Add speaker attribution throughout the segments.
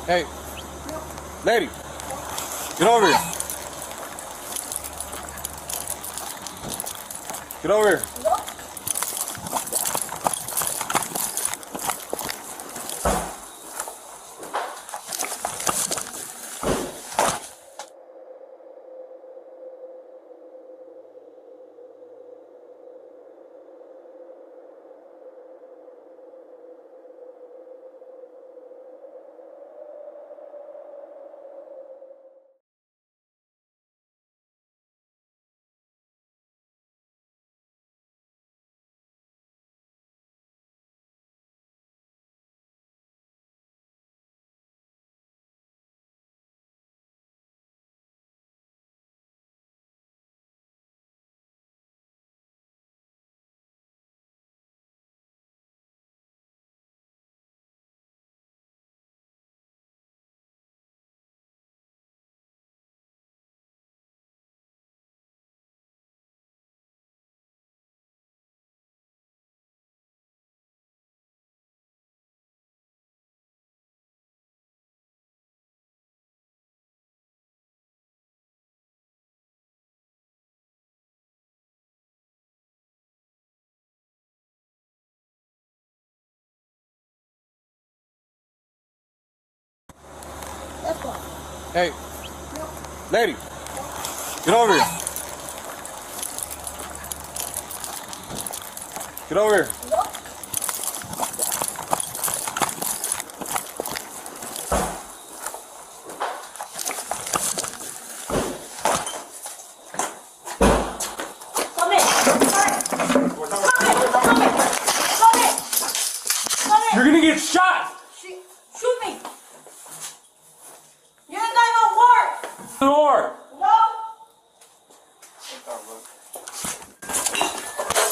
Speaker 1: Hey, lady, get over here. Get over here. Hey, lady, get over here. Get over here. You're gonna get shot!
Speaker 2: Shoot me! You ain't got no warrant!
Speaker 1: Door!
Speaker 2: No?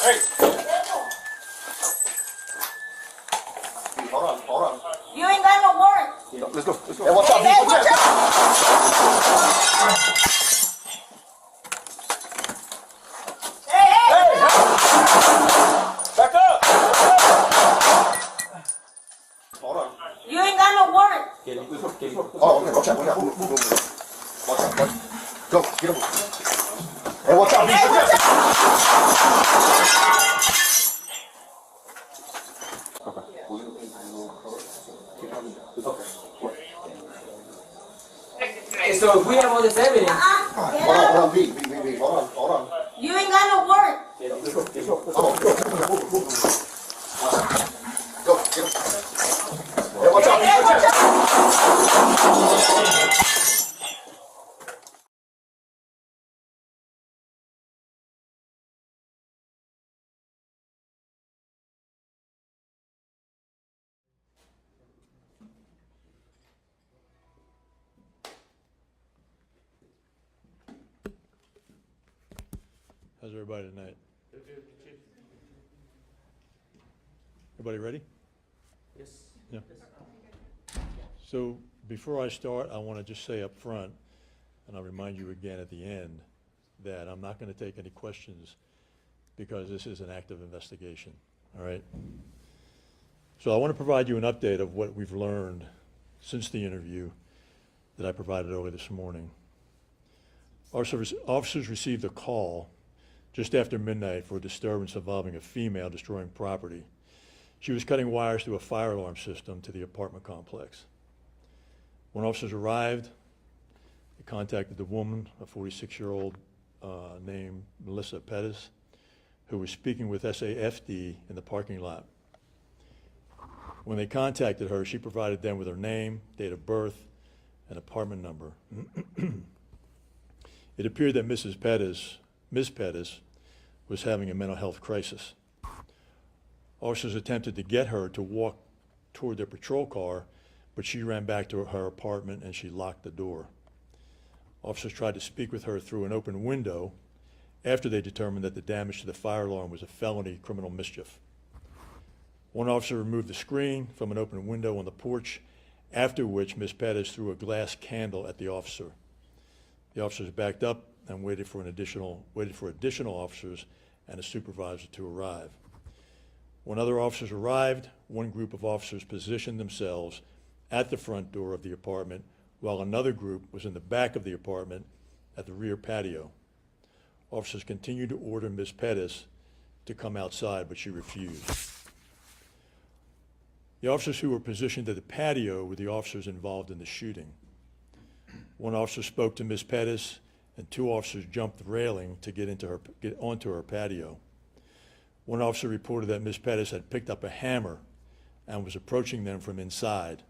Speaker 1: Hey!
Speaker 3: Hold on.
Speaker 2: You ain't got no warrant!
Speaker 3: Let's go. Hey, watch out,
Speaker 2: Hey,
Speaker 3: watch out!
Speaker 2: Hey!
Speaker 1: Back up!
Speaker 3: Hold on.
Speaker 2: You ain't got no warrant!
Speaker 3: Oh, okay, watch out. Watch out. Go, get him. Hey, watch out,
Speaker 2: Hey, watch out!
Speaker 4: Hey, so if we have all this evidence,
Speaker 3: Hold on, B. Hold on.
Speaker 2: You ain't got no warrant!
Speaker 3: Go, get him. Hey, watch out,
Speaker 2: Hey, watch out!
Speaker 5: How's everybody tonight? Everybody ready?
Speaker 4: yes.
Speaker 5: Yeah. So before I start, I want to just say up front, and I'll remind you again at the end, that I'm not going to take any questions because this is an active investigation, all right? So I want to provide you an update of what we've learned since the interview that I provided earlier this morning. Officers received a call just after midnight for a disturbance involving a female destroying property. She was cutting wires through a fire alarm system to the apartment complex. When officers arrived, they contacted the woman, a 46-year-old named Melissa Perez, who was speaking with Sapd in the parking lot. When they contacted her, she provided them with her name, date of birth, and apartment number. It appeared that Ms. Perez was having a mental health crisis. Officers attempted to get her to walk toward their patrol car, but she ran back to her apartment and she locked the door. Officers tried to speak with her through an open window after they determined that the damage to the fire alarm was a felony criminal mischief. One officer removed the screen from an open window on the porch, after which Ms. Perez threw a glass candle at the officer. The officers backed up and waited for additional officers and a supervisor to arrive. When other officers arrived, one group of officers positioned themselves at the front door of the apartment, while another group was in the back of the apartment at the rear patio. Officers continued to order Ms. Perez to come outside, but she refused. The officers who were positioned at the patio were the officers involved in the shooting. One officer spoke to Ms. Perez, and two officers jumped the railing to get onto her patio. One officer reported that Ms. Perez had picked up a hammer and was approaching them from inside.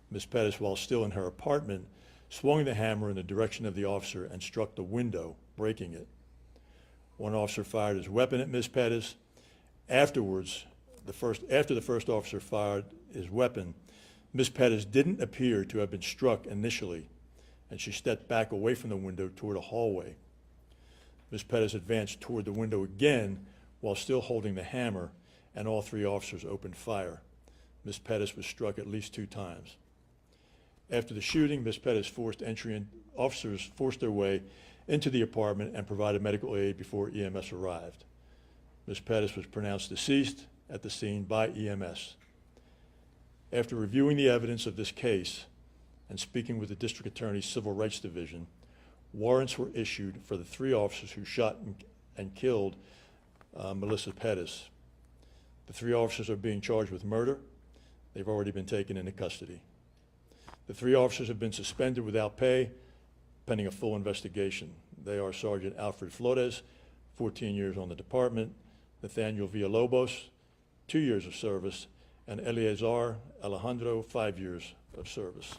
Speaker 5: Ms. Perez, while still in her apartment, swung the hammer in the direction of the officer and struck the window, breaking it. One officer fired his weapon at Ms. Perez. Afterwards, after the first officer fired his weapon, Ms. Perez didn't appear to have been struck initially, and she stepped back away from the window toward a hallway. Ms. Perez advanced toward the window again while still holding the hammer, and all three officers opened fire. Ms. Perez was struck at least 2 times. After the shooting, Ms. Perez officers forced their way into the apartment and provided medical aid before EMS arrived. Ms. Perez was pronounced deceased at the scene by EMS. After reviewing the evidence of this case and speaking with the District Attorney's Civil Rights Division, warrants were issued for the 3 officers who shot and killed Melissa Perez. The 3 officers are being charged with murder. They've already been taken into custody. The 3 officers have been suspended without pay, pending a full investigation. They are Sergeant Alfred Flores, 14 years on the department, Nathaniel Villalobos, 2 years of service, and Eleazar Alejandro, 5 years of service.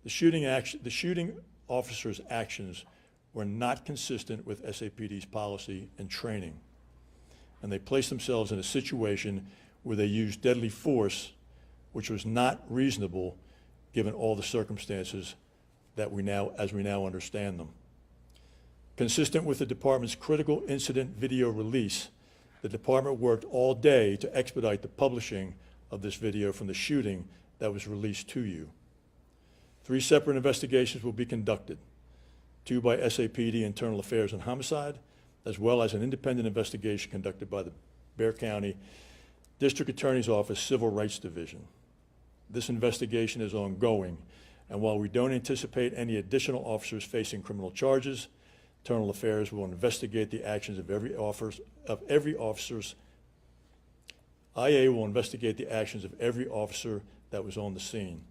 Speaker 5: The shooting officers' actions were not consistent with SAPD's policy and training, and they placed themselves in a situation where they used deadly force, which was not reasonable given all the circumstances that as we now understand them. Consistent with the department's critical incident video release, the department worked all day to expedite the publishing of this video from the shooting that was released to you. 3 separate investigations will be conducted, 2 by SAPD Internal Affairs and Homicide, as well as an independent investigation conducted by the Bexar County District Attorney's Office Civil Rights Division. This investigation is ongoing, and while we don't anticipate any additional officers facing criminal charges, Internal Affairs will investigate the actions of every officer's IA will investigate the actions of every officer that was on the scene.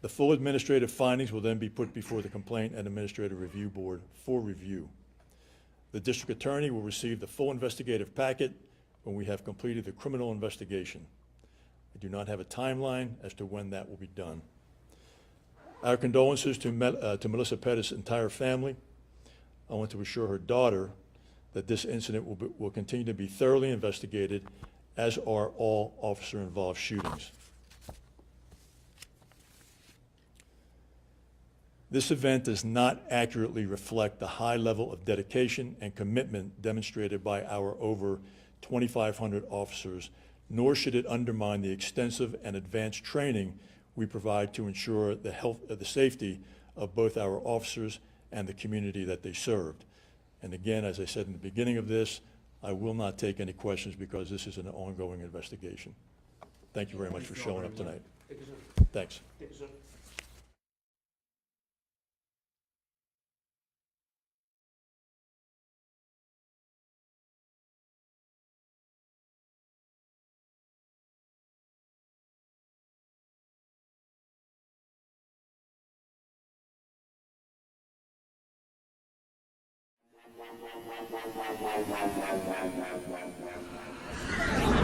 Speaker 5: The full administrative findings will then be put before the Complaint and Administrative Review Board for review. The District Attorney will receive the full investigative packet when we have completed the criminal investigation. I do not have a timeline as to when that will be done. Our condolences to Melissa Perez's entire family. I want to assure her daughter that this incident will continue to be thoroughly investigated, as are all officer-involved shootings. This event does not accurately reflect the high level of dedication and commitment demonstrated by our over 2,500 officers, nor should it undermine the extensive and advanced training we provide to ensure the safety of both our officers and the community that they served. And again, as I said in the beginning of this, I will not take any questions because this is an ongoing investigation. Thank you very much for showing up tonight.
Speaker 4: Thank you, sir.
Speaker 5: Thanks.
Speaker 4: Thank you, sir.
Speaker 2: Wow, wow, wow, wow, wow, wow, wow, wow, wow, wow.